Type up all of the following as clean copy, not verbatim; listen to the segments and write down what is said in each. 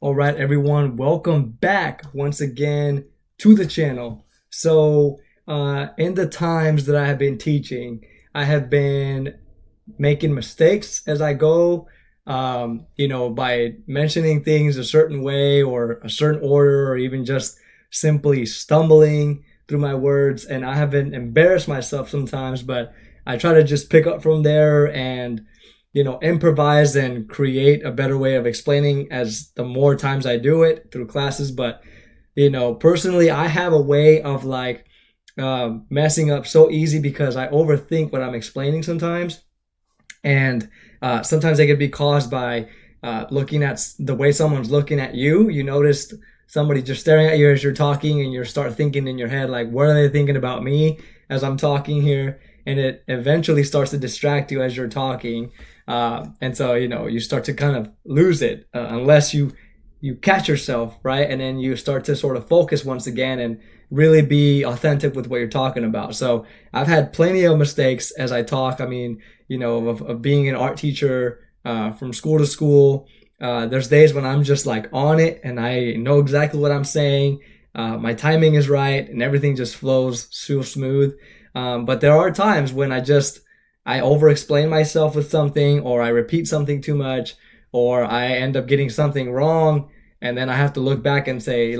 All right, everyone, welcome back once again to the channel. So, in the times that I have been teaching, I have been making mistakes as I go, by mentioning things a certain way or a certain order, or even just simply stumbling through my words. And I haven't embarrassed myself sometimes, but I try to just pick up from there and improvise and create a better way of explaining as the more times I do it through classes. But, personally, I have a way of messing up so easy because I overthink what I'm explaining sometimes. And sometimes they could be caused by looking at the way someone's looking at you. You noticed somebody just staring at you as you're talking, and you start thinking in your head, like, what are they thinking about me as I'm talking here? And it eventually starts to distract you as you're talking. And so, you start to kind of lose it unless you catch yourself, right? And then you start to sort of focus once again and really be authentic with what you're talking about. So I've had plenty of mistakes as I talk. I mean, of being an art teacher from school to school. There's days when I'm just like on it and I know exactly what I'm saying. My timing is right and everything just flows so smooth. But there are times when I over-explain myself with something, or I repeat something too much, or I end up getting something wrong, and then I have to look back and say,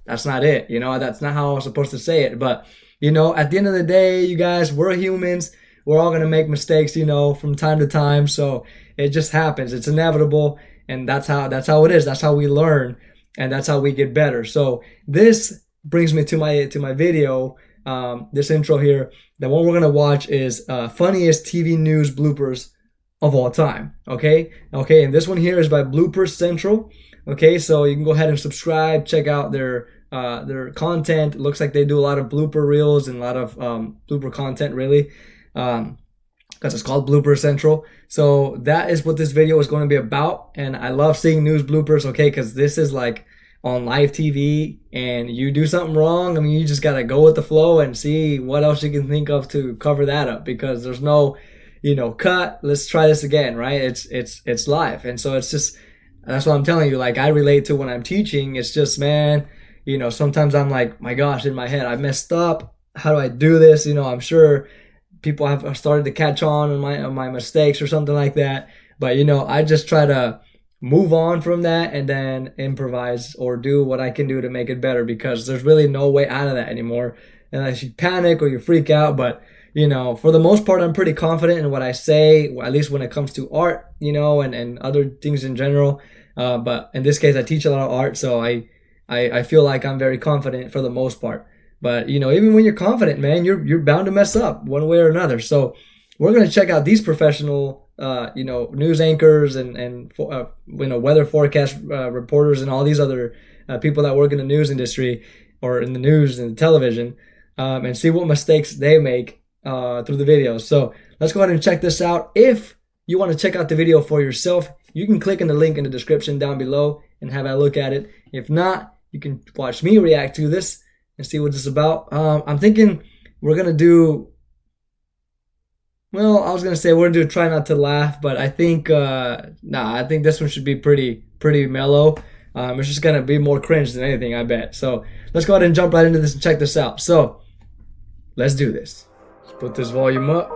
that's not it, that's not how I was supposed to say it. But, at the end of the day, you guys, we're humans. We're all going to make mistakes, from time to time. So it just happens. It's inevitable, and that's how it is. That's how we learn, and that's how we get better. So this brings me to my video. This intro here, the one we're gonna watch is funniest TV news bloopers of all time. Okay, and this one here is by Bloopers Central. Okay, so you can go ahead and subscribe, check out their content. It looks like they do a lot of blooper reels and a lot of blooper content, really, because it's called Bloopers Central. So that is what this video is going to be about, and I love seeing news bloopers. Okay, because this is like on live TV, and you do something wrong, I mean, you just gotta go with the flow and see what else you can think of to cover that up, because there's no, cut, let's try this again, right? It's live. And so it's just, that's what I'm telling you, like, I relate to when I'm teaching. It's just, man, sometimes I'm like, my gosh, in my head, I messed up. How do I do this? I'm sure people have started to catch on my mistakes or something like that. But, I just try to move on from that and then improvise or do what I can do to make it better, because there's really no way out of that anymore unless you panic or you freak out. But for the most part, I'm pretty confident in what I say, at least when it comes to art, and other things in general. But in this case, I teach a lot of art, so I feel like I'm very confident for the most part. But even when you're confident, man, you're bound to mess up one way or another. So we're going to check out these professional news anchors and weather forecast reporters and all these other people that work in the news industry or in the news and television, and see what mistakes they make through the videos. So let's go ahead and check this out. If you want to check out the video for yourself, you can click on the link in the description down below and have a look at it. If not, you can watch me react to this and see what this is about. I'm thinking we're gonna do, well, I was gonna say we're gonna do try not to laugh, but I think I think this one should be pretty mellow. It's just gonna be more cringe than anything, I bet. So let's go ahead and jump right into this and check this out. So let's do this. Let's put this volume up.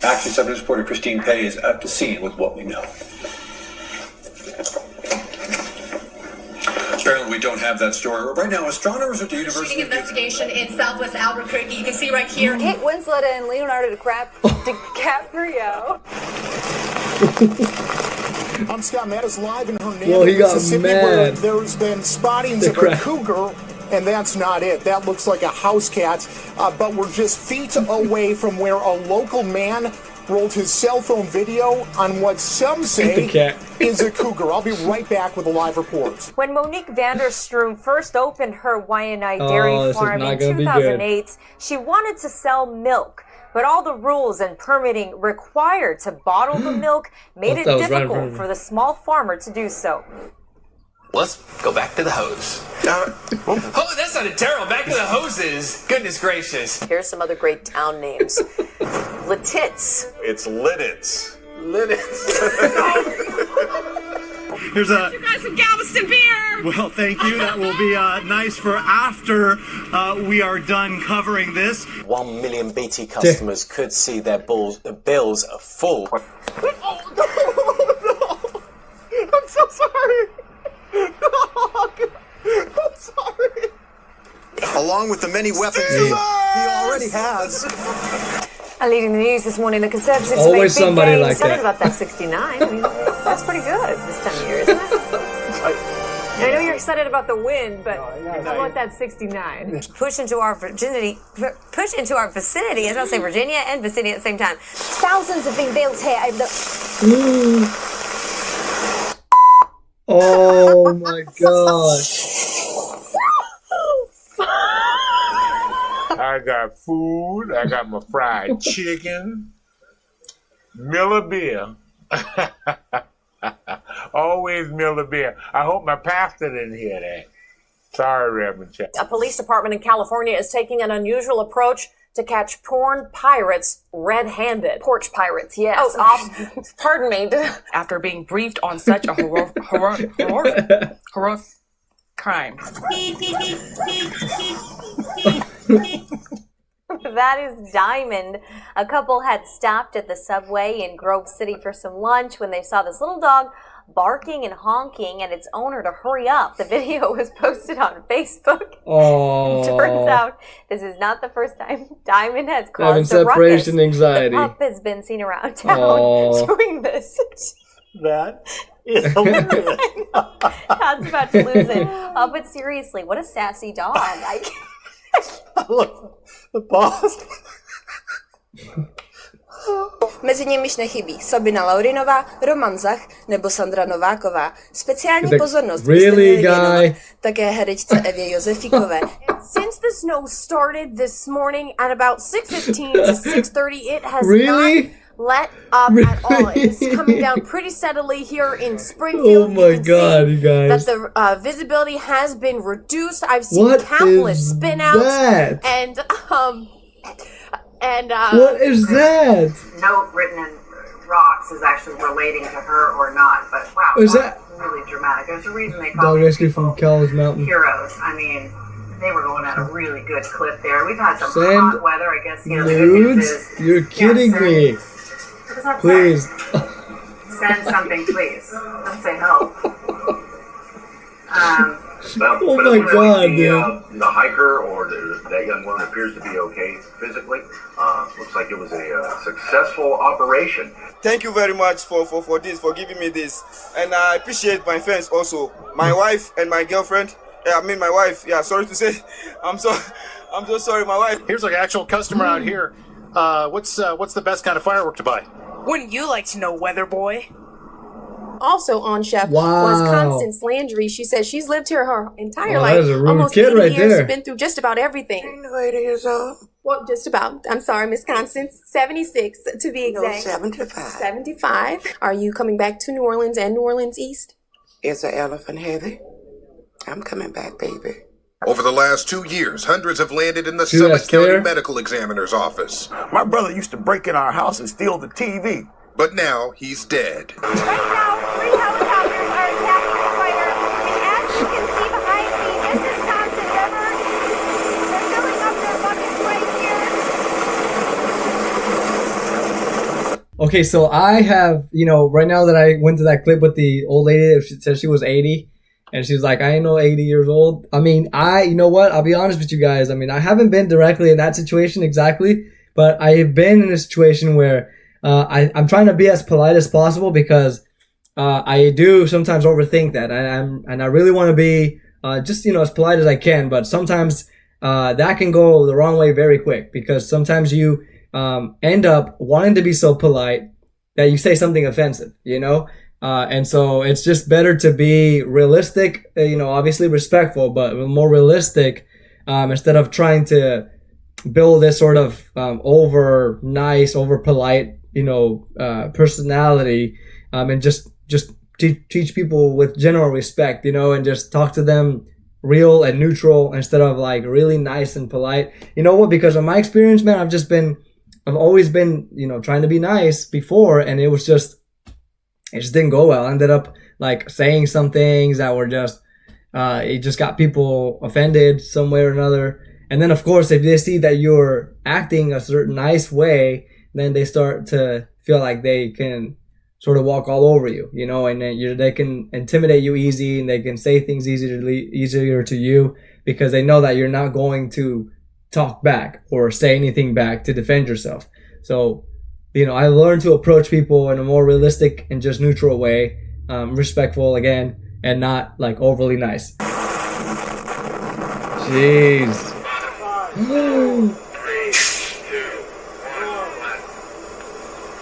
Action 7 reporter Christine Pei is at the scene with what we know. Apparently we don't have that story. Right now, astronomers at the University of investigation in Southwest Albuquerque. You can see right here. Kate Winslet and Leonardo DiCaprio. I'm Scott Mattis, live in Hernando, Well, he got Mississippi, mad. where there's been spottings of a cougar, and that's not it. That looks like a house cat, but we're just feet away from where a local man rolled his cell phone video on what some say is a cougar. I'll be right back with a live report. When Monique Vanderstrom first opened her Waianae dairy farm in 2008, she wanted to sell milk. But all the rules and permitting required to bottle the milk made it difficult for the small farmer to do so. Let's go back to the hose. Oh, that sounded terrible. Back to the hoses. Goodness gracious. Here's some other great town names. Lititz. It's Lidditz. Lidditz. Here's a. You guys some Galveston beer. Well, thank you. That will be nice for after we are done covering this. 1 million BT customers could see their bills full. Oh, no. I'm so sorry. I'm sorry. Along with the many weapons he already has. Leading the news this morning, the Conservatives Always made big somebody gains. like Tell me that. about that 69. I mean, that's pretty good this time of year, isn't it? I know you're excited about the win, but how about that 69? Push into our vicinity. I was about to say Virginia and vicinity at the same time. Thousands have been built here over the. Oh my gosh. I got food. I got my fried chicken. Miller beer. Always Miller beer. I hope my pastor didn't hear that. Sorry, Reverend Chuck. A police department in California is taking an unusual approach to catch porn pirates red-handed. Porch pirates, yes. Oh, pardon me. After being briefed on such a horrific crime. That is Diamond. A couple had stopped at the subway in Grove City for some lunch when they saw this little dog barking and honking at its owner to hurry up. The video was posted on Facebook. Oh. Turns out this is not the first time Diamond has Having caused a ruckus. separation anxiety. The pup has been seen around town doing this. That is hilarious. Todd's about to lose it. But seriously, what a sassy dog. The boss. Mezi nimiž nechybí Sabina Laurinová, Roman Zach nebo Sandra Nováková. Speciální pozornost byste měli věnovat také herečce Evě Josefíkové. Since the snow started this morning at about 6:15 to 6:30, it has Really? not let up at all. It is coming down pretty steadily here in Springfield. Oh my God, you guys. That the visibility has been reduced. I've seen What countless is spin-outs that? and what is that? Note written in rocks is actually relating to her or not, but wow, Is that really dramatic. There's a reason they call dog these rescue from Cowles Mountain? heroes. I mean, they were going at a really good clip there. We've had some Send hot weather, I guess. You know, the good news nudes? is, You're kidding me. Please. Send something, please. Let's say help. Oh my God, dude. The hiker or that young woman appears to be okay physically. Looks like it was a successful operation. Thank you very much for this, for giving me this. And I appreciate my friends also. My wife and my girlfriend. Yeah, I mean my wife. Yeah, sorry to say. I'm so sorry, my wife. Here's like an actual customer out here. What's the best kind of firework to buy? Wouldn't you like to know, weather boy? Also on chef Wow. was Constance Landry. She says she's lived here her entire Wow, life. that is a rude Almost kid 80 right years, there. been through just about everything. 80 years old. Well, just about. I'm sorry, Miss Constance. 76 to be exact. 75. 75. Are you coming back to New Orleans and New Orleans East? Is the elephant heavy? I'm coming back, baby. Over the last 2 years, hundreds have landed in the See Summit that County stare? Medical Examiner's office. My brother used to break in our house and steal the TV. But now he's dead. Right now, 3 helicopters are attacking the fighter. And as you can see behind me, this is Thompson River. They're filling up their buckets right here. Okay, so I have, right now that I went to that clip with the old lady, she said she was 80, and she was like, I ain't no 80 years old. I mean, you know what? I'll be honest with you guys. I mean, I haven't been directly in that situation exactly, but I have been in a situation where I'm trying to be as polite as possible because I do sometimes overthink that, and I really want to be just as polite as I can. But sometimes that can go the wrong way very quick because sometimes you end up wanting to be so polite that you say something offensive, and so it's just better to be realistic, obviously respectful, but more realistic instead of trying to build this sort of over nice, over polite personality, and just teach people with general respect, and just talk to them real and neutral instead of like really nice and polite. You know what? Because of my experience, man, I've always been, trying to be nice before, and it just didn't go well. I ended up like saying some things that were just it just got people offended some way or another. And then of course, if they see that you're acting a certain nice way, then they start to feel like they can sort of walk all over you, you know, and then they can intimidate you easy, and they can say things easier to you because they know that you're not going to talk back or say anything back to defend yourself. So, you know, I learned to approach people in a more realistic and just neutral way, respectful again, and not like overly nice. Jeez.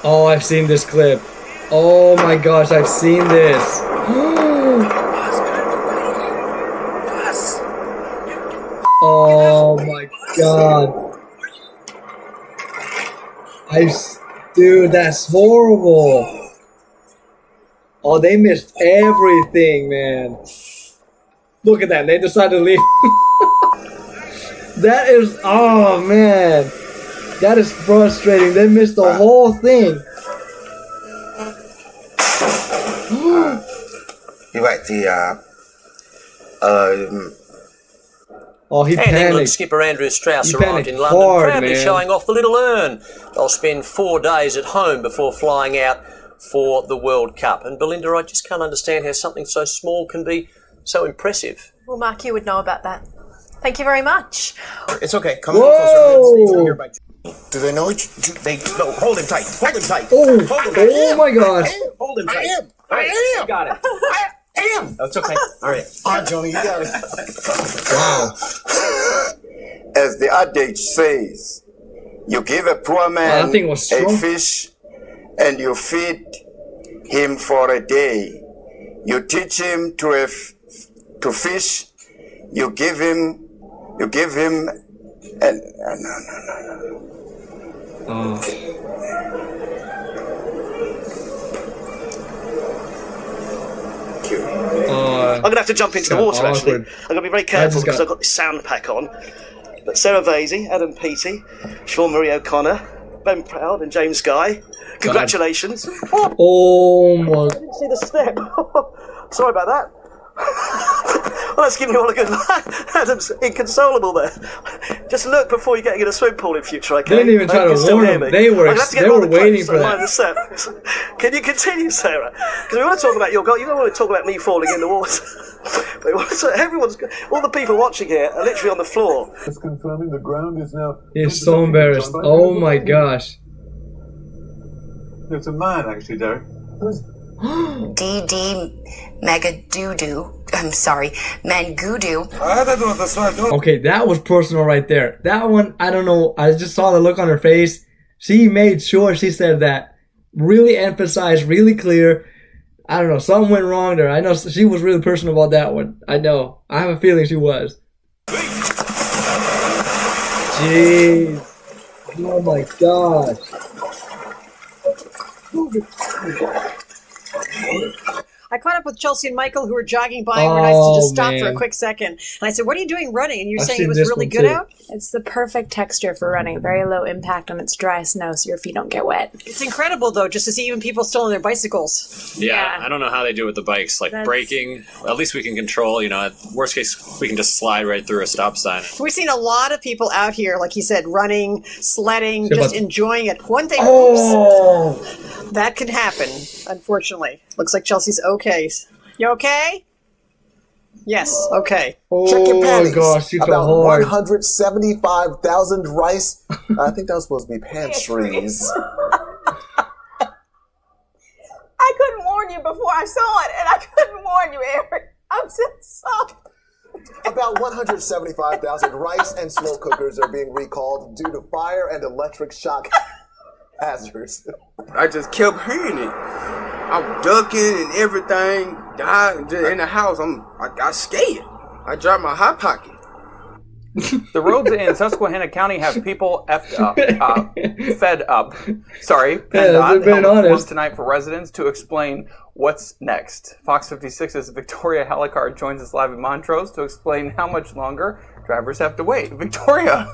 Oh, I've seen this clip. Oh my gosh, I've seen this. Oh my god. Dude, that's horrible. Oh, they missed everything, man. Look at that. They decided to leave. That is, oh man. That is frustrating. They missed the whole thing. Như vậy thì oh, he and panicked. England skipper Andrew Strauss He arrived in panicked London hard, proudly man. showing off the little urn. They'll spend 4 days at home before flying out for the World Cup. And Belinda, I just can't understand how something so small can be so impressive. Well, Mark, you would know about that. Thank you very much. It's okay. Come on closer. Do they know each? No, hold him tight. Hold him tight. Oh, hold him tight. oh my gosh. Hold him tight. I am. You got it. I am. Oh, it's okay. All right. All right, Johnny, you got it. Wow. As the adage says, you give a poor man that thing was a strong. fish and you feed him for a day. You teach him to fish. You give him and no. I'm going to have to jump into the water, actually. awkward. I'm going to be very careful because I've got this sound pack on. But Sarah Vasey, Adam Peaty, Sean Marie O'Connor, Ben Proud and James Guy, congratulations. Oh my. I didn't see the step. Sorry about that. Well, that's giving you all a good laugh. Adam's inconsolable there. Just look before you get in a swim pool in future, okay? They didn't even try to warn him. They were waiting for that. Can you continue, Sarah? Because we want to talk about your goal. You don't want to talk about me falling in the water. But we want to, all the people watching here are literally on the floor. It's confirming the ground is now. He's so embarrassed. Oh my gosh. It's a man, actually, Derek. DD Megadoodoo. I'm sorry, Mangudu. Okay, that was personal right there. That one, I don't know. I just saw the look on her face. She made sure she said that. Really emphasized, really clear. I don't know. Something went wrong there. I know she was really personal about that one. I know. I have a feeling she was. Jeez. Oh my gosh. I caught up with Chelsea and Michael, who were jogging by and were nice to just stop for a man. quick second. And I said, what are you doing running? And you're I've saying seen it was this really one good too. out? It's the perfect texture for running. Very low impact on its dry snow so your feet don't get wet. It's incredible, though, just to see even people still on their bicycles. Yeah, I don't know how they do it with the bikes. Like braking, at least we can control, you know, worst case, we can just slide right through a stop sign. We've seen a lot of people out here, like he said, running, sledding, Yeah, just but- enjoying it. One thing, oops, that could happen, unfortunately. Looks like Chelsea's okay. You okay? Yes, okay. Check your panties. gosh, you About fell hard. 175,000 rice. I think that was supposed to be pantries. I couldn't warn you before I saw it, and I couldn't warn you, Eric. I'm so sorry. About 175,000 rice and slow cookers are being recalled due to fire and electric shock hazards. I just kept hearing it. I'm ducking and everything. In the house, I got scared. I dropped my hot pocket. The roads in Susquehanna County have people fed up. Sorry, Yeah, they're PennDOT being held a forum honest. tonight for residents to explain what's next. Fox 56's Victoria Helicard joins us live in Montrose to explain how much longer drivers have to wait. Victoria.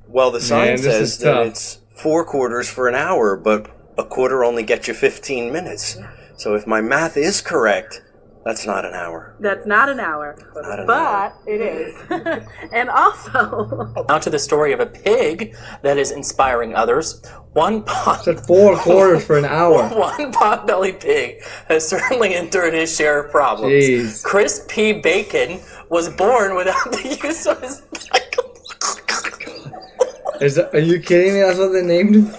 Well, the sign Man, this says is that tough. it's 4 quarters for an hour, but a quarter only gets you 15 minutes. So if my math is correct, that's not an hour. That's not an hour, Not an but it is. And also, Now to the story of a pig that is inspiring others. One pot. Said 4 quarters for an hour. One pot-bellied pig has certainly endured his share of problems. Jeez. Chris P. Bacon was born without the use of his. Are you kidding me? That's what they named him?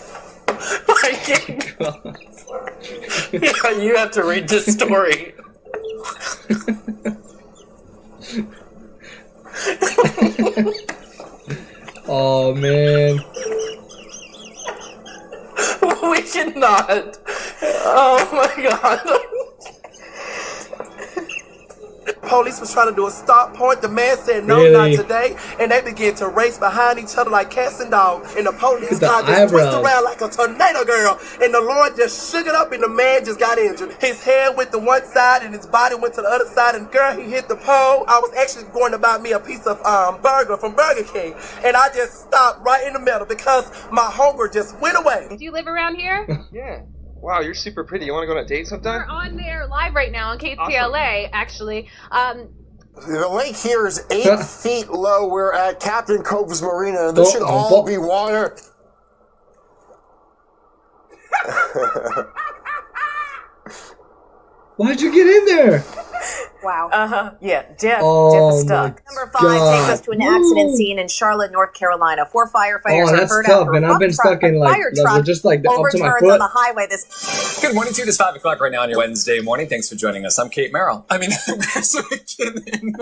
Yeah, you have to read this story. Oh man. We cannot. Oh my god. Police was trying to do a stop point. The man said, no, Really? not today. And they began to race behind each other like cats and dogs. And the police The car just twisted eyebrows. around like a tornado, girl. And the Lord just shook it up and the man just got injured. His head went to one side and his body went to the other side. And girl, he hit the pole. I was actually going to buy me a piece of burger from Burger King. And I just stopped right in the middle because my hunger just went away. Do you live around here? Yeah. Wow, you're super pretty. You want to go on a date sometime? We're on there live right now on KTLA, actually. The lake here is 8 feet low. We're at Captain Cove's Marina. This should Don't- all be water. Why'd you get in there? Wow. Yeah, Jeff Oh, is stuck. my Number 5 takes us to an accident Woo. scene in Charlotte, North Carolina. 4 firefighters Oh, are that's hurt tough, after man. a I've been front stuck in like fire truck just like up to my overturns foot. on the highway. This Good morning to you. It's 5 o'clock right now on your Wednesday morning. Thanks for joining us. I'm Kate Merrill. I mean, Chris McKinnon.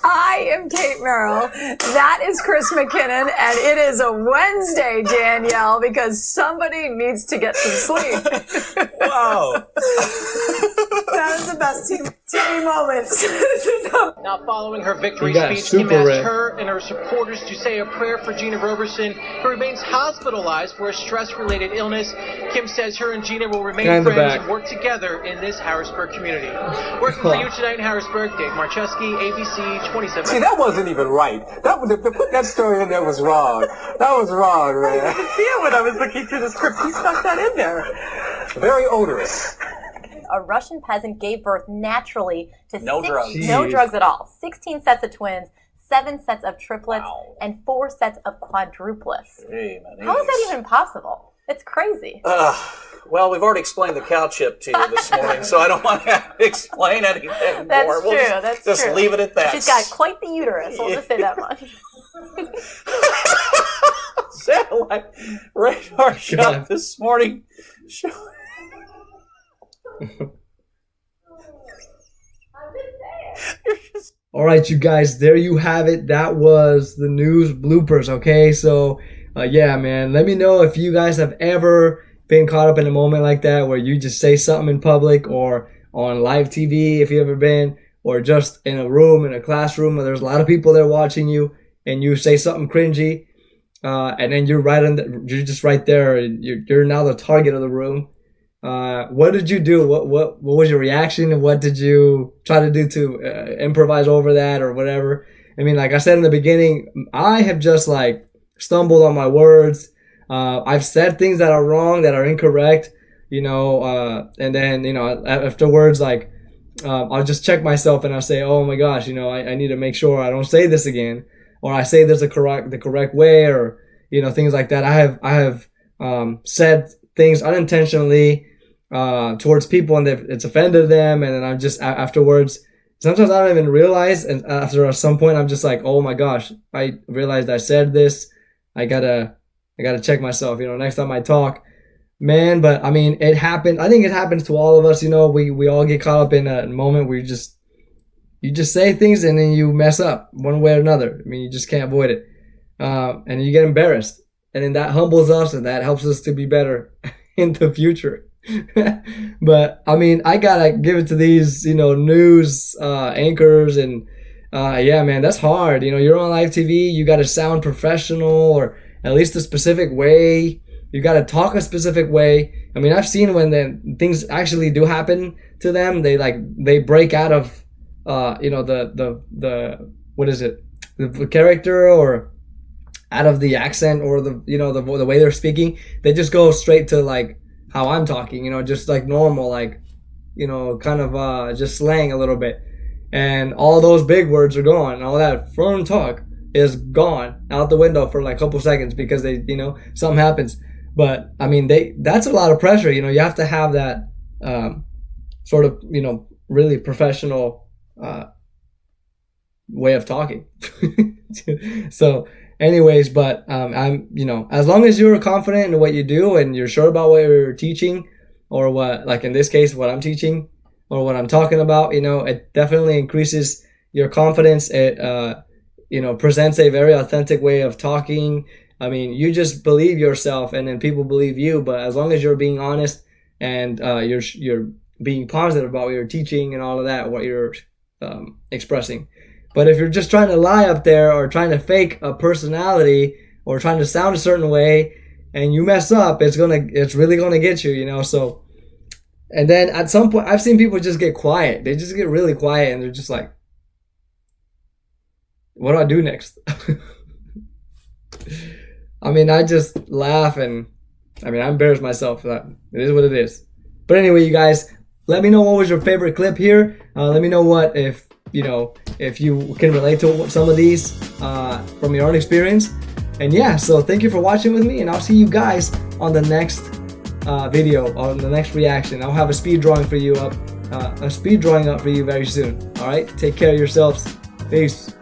I am Kate Merrill. That is Chris McKinnon, and it is a Wednesday, Danielle, because somebody needs to get some sleep. Wow. That is the best TV moments. Now, following her victory You got speech, Kim super asked red. her and her supporters to say a prayer for Gina Roberson, who remains hospitalized for a stress-related illness. Kim says her and Gina will remain Guy in the friends back. and work together in this Harrisburg community. Working for you tonight in Harrisburg, Dave Marcheski, ABC 27. See, that wasn't even right. To put that story in there was wrong. That was wrong, man. I didn't see it when I was looking through the script. You stuck that in there. Very odorous. a Russian peasant gave birth naturally to No drugs. no drugs at all. 16 sets of twins, 7 sets of triplets, and 4 sets of quadruplets. Hey, How is that even possible? It's crazy. Well, we've already explained the cow chip to you this morning, so I don't want to have to explain anything That's more. true. We'll That's just true. leave it at that. She's got quite the uterus. We'll just say that much. Satellite radar shot this morning. All right, you guys, there you have it. That was the news bloopers, okay? So, yeah, man, let me know if you guys have ever been caught up in a moment like that where you just say something in public or on live TV, if you've ever been, or just in a room, in a classroom where there's a lot of people there watching you and you say something cringy, and then you're you're just right there and you're now the target of the room. What did you do? What was your reaction? And what did you try to do to improvise over that or whatever? I mean, like I said in the beginning, I have just like stumbled on my words. I've said things that are wrong, that are incorrect, you know, and then, you know, afterwards, like, I'll just check myself and I'll say, oh my gosh, you know, I need to make sure I don't say this again, or I say this the correct way, or, you know, things like that. I have said things unintentionally towards people and it's offended them, and then I'm just afterwards, sometimes I don't even realize, and after some point I'm just like, oh my gosh, I realized I said this. I gotta check myself, you know, next time I talk, man. But I mean, it happened. I think it happens to all of us, you know. We all get caught up in a moment where you just say things and then you mess up one way or another. I mean, you just can't avoid it, and you get embarrassed, and then that humbles us and that helps us to be better in the future. But I mean, I gotta give it to these, you know, news anchors, and yeah, man, that's hard. You know, you're on live TV, you gotta sound professional, or at least a specific way. You gotta talk a specific way. I mean, I've seen when the things actually do happen to them, they break out of you know, the what is it, the character, or out of the accent or the, you know, the way they're speaking. They just go straight to like how I'm talking, you know, just like normal, like, you know, kind of just slang a little bit. And all those big words are gone. All that firm talk is gone out the window for like a couple seconds because they, you know, something happens. But I mean, that's a lot of pressure. You know, you have to have that sort of, you know, really professional way of talking. So anyways, but I'm, you know, as long as you're confident in what you do and you're sure about what you're teaching, or what, like in this case, what I'm teaching or what I'm talking about, you know, it definitely increases your confidence. It, you know, presents a very authentic way of talking. I mean, you just believe yourself and then people believe you, but as long as you're being honest and you're being positive about what you're teaching and all of that, what you're expressing. But if you're just trying to lie up there or trying to fake a personality or trying to sound a certain way and you mess up, it's really gonna get you, you know. So, and then at some point, I've seen people just get quiet. They just get really quiet and they're just like, what do I do next? I mean, I just laugh and I mean, I embarrass myself for that. It is what it is. But anyway, you guys, let me know what was your favorite clip here. Let me know what, if you can relate to some of these from your own experience. And yeah, so thank you for watching with me, and I'll see you guys on the next video, on the next reaction. I'll have a speed drawing for you up, for you very soon. All right, take care of yourselves. Peace.